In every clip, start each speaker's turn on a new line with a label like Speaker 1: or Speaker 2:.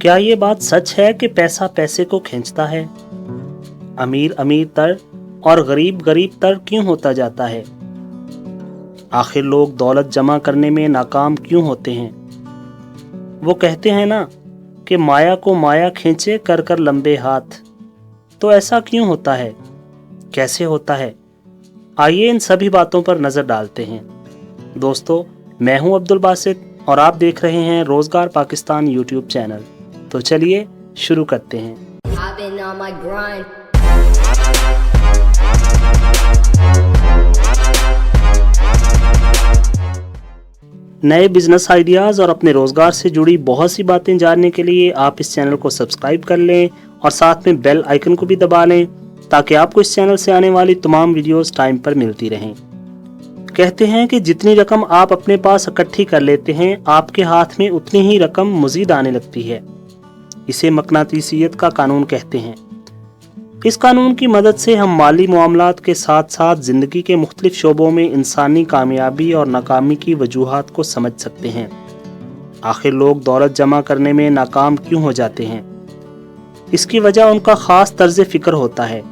Speaker 1: क्या ये बात सच है कि पैसा पैसे को खींचता है? अमीर अमीर तर और गरीब गरीब तर क्यों होता जाता है? आखिर लोग दौलत जमा करने में नाकाम क्यों होते हैं? वो कहते हैं ना कि माया को माया खींचे कर कर लंबे हाथ। तो ऐसा क्यों होता है? कैसे होता है? आइए इन सभी बातों पर नजर डालते हैं। दोस्तों, मैं हूं अब्दुल बासित और आप देख रहे हैं रोजगार पाकिस्तान यूट्यूब चैनल। तो चलिए शुरू करते हैं। नए बिजनेस आइडियाज़ और अपने रोजगार से जुड़ी बहुत सी बातें जानने के लिए आप इस चैनल को सब्सक्राइब कर लें और साथ में बेल आइकन को भी दबा लें ताकि आपको इस चैनल से आने वाली तमाम वीडियोस टाइम पर मिलती रहें। कहते हैं कि जितनी रकम आप अपने पास इकट्ठी कर लेते हैं, आपके हाथ में उतनी ही रकम मज़ीद आने लगती है। इसे मकनातीसियत का कानून कहते हैं। इस कानून की मदद से हम माली मामलात के साथ साथ ज़िंदगी के मुख्तलिफ शोबों में इंसानी कामयाबी और नाकामी की वजूहात को समझ सकते हैं। आखिर लोग दौलत जमा करने में नाकाम क्यों हो जाते हैं? इसकी वजह उनका ख़ास तर्ज फ़िक्र होता है।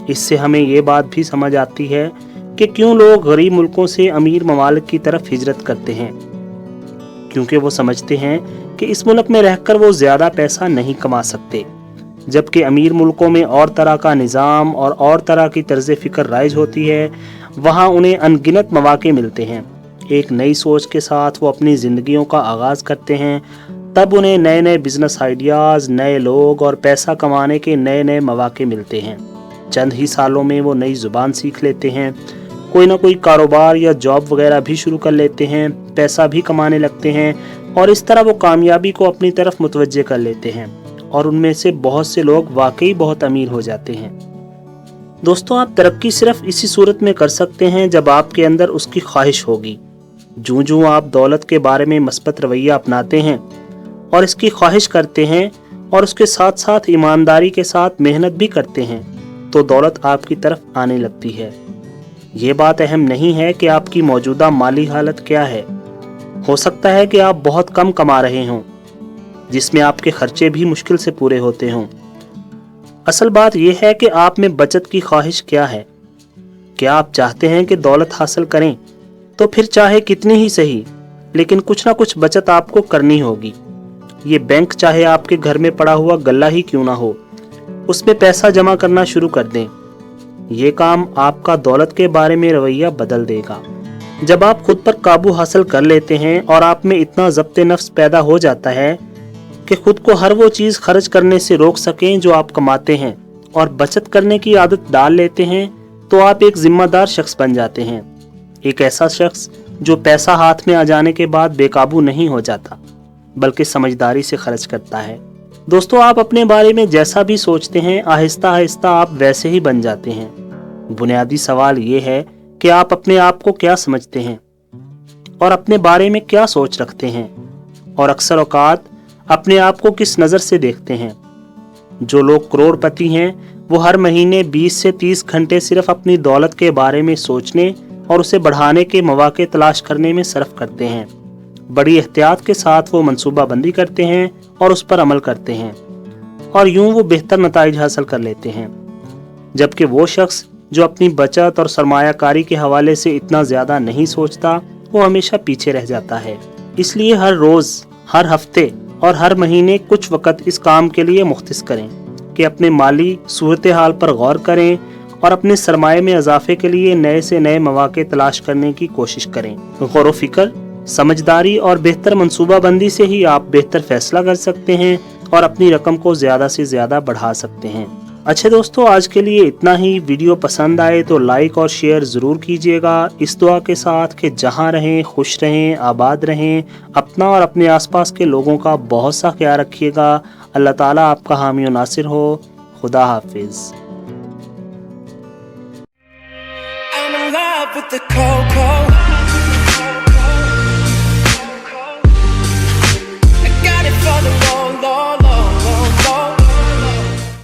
Speaker 1: इससे हमें ये बात भी समझ आती है कि क्यों लोग गरीब मुल्कों से अमीर ममालिक की तरफ हिजरत करते हैं, क्योंकि वो समझते हैं कि इस मुल्क में रहकर वो ज़्यादा पैसा नहीं कमा सकते, जबकि अमीर मुल्कों में और तरह का निज़ाम और तरह की तर्ज फ़िक्र राइज होती है। वहाँ उन्हें अनगिनत मौके मिलते हैं। एक नई सोच के साथ वो अपनी ज़िंदगियों का आगाज़ करते हैं। तब उन्हें नए नए बिजनेस आइडियाज़, नए लोग और पैसा कमाने के नए नए मौके मिलते हैं। चंद ही सालों में वो नई ज़ुबान सीख लेते हैं, कोई ना कोई कारोबार या जॉब वगैरह भी शुरू कर लेते हैं, पैसा भी कमाने लगते हैं और इस तरह वो कामयाबी को अपनी तरफ मुतवज्जे कर लेते हैं और उनमें से बहुत से लोग वाकई बहुत अमीर हो जाते हैं। दोस्तों, आप तरक्की सिर्फ इसी सूरत में कर सकते हैं जब आपके अंदर उसकी ख्वाहिश होगी। जूं जूं आप दौलत के बारे में मस्बत रवैया अपनाते हैं और इसकी ख्वाहिश करते हैं और उसके साथ साथ ईमानदारी के साथ मेहनत भी करते हैं, तो दौलत आपकी तरफ आने लगती है। ये बात अहम नहीं है कि आपकी मौजूदा माली हालत क्या है। हो सकता है कि आप बहुत कम कमा रहे हों, जिसमें आपके खर्चे भी मुश्किल से पूरे होते हों। असल बात यह है कि आप में बचत की ख्वाहिश क्या है। क्या आप चाहते हैं कि दौलत हासिल करें, तो फिर चाहे कितनी ही सही, लेकिन कुछ ना कुछ बचत आपको करनी होगी। ये बैंक चाहे आपके घर में पड़ा हुआ गल्ला ही क्यों ना हो, उसमें पैसा जमा करना शुरू कर दें। ये काम आपका दौलत के बारे में रवैया बदल देगा। जब आप खुद पर काबू हासिल कर लेते हैं और आप में इतना ज़ब्त नफ्स पैदा हो जाता है कि खुद को हर वो चीज़ खर्च करने से रोक सकें जो आप कमाते हैं और बचत करने की आदत डाल लेते हैं, तो आप एक जिम्मेदार शख्स बन जाते हैं। एक ऐसा शख्स जो पैसा हाथ में आ जाने के बाद बेकाबू नहीं हो जाता, बल्कि समझदारी से खर्च करता है। दोस्तों, आप अपने बारे में जैसा भी सोचते हैं, आहिस्ता आहिस्ता आप वैसे ही बन जाते हैं। बुनियादी सवाल ये है कि आप अपने आप को क्या समझते हैं और अपने बारे में क्या सोच रखते हैं, और अक्सर औकात अपने आप को किस नज़र से देखते हैं। जो लोग करोड़पति हैं, वो हर महीने 20 से 30 घंटे सिर्फ अपनी दौलत के बारे में सोचने और उसे बढ़ाने के मौके तलाश करने में सर्फ करते हैं। बड़ी एहतियात के साथ वो मंसूबा बंदी करते हैं और उस पर अमल करते हैं, और यूं वो बेहतर नताइज हासिल कर लेते हैं। जबकि वो शख्स जो अपनी बचत और सरमायाकारी के हवाले से इतना ज़्यादा नहीं सोचता, वो हमेशा पीछे रह जाता है। इसलिए हर रोज़, हर हफ्ते और हर महीने कुछ वक़्त इस काम के लिए मुख्तस करें कि अपने माली सूरत हाल पर गौर करें और अपने सरमाए में इजाफे के लिए नए से नए मौके तलाश करने की कोशिश करें। गौर व फिक्र, समझदारी और बेहतर मंसूबाबंदी से ही आप बेहतर फैसला कर सकते हैं और अपनी रकम को ज़्यादा से ज़्यादा बढ़ा सकते हैं। अच्छे दोस्तों, आज के लिए इतना ही। वीडियो पसंद आए तो लाइक और शेयर ज़रूर कीजिएगा, इस दुआ के साथ कि जहां रहें खुश रहें, आबाद रहें। अपना और अपने आसपास के लोगों का बहुत सा ख्याल रखिएगा। अल्लाह ताला आपका हामी और नासिर हो। खुदा हाफिज़।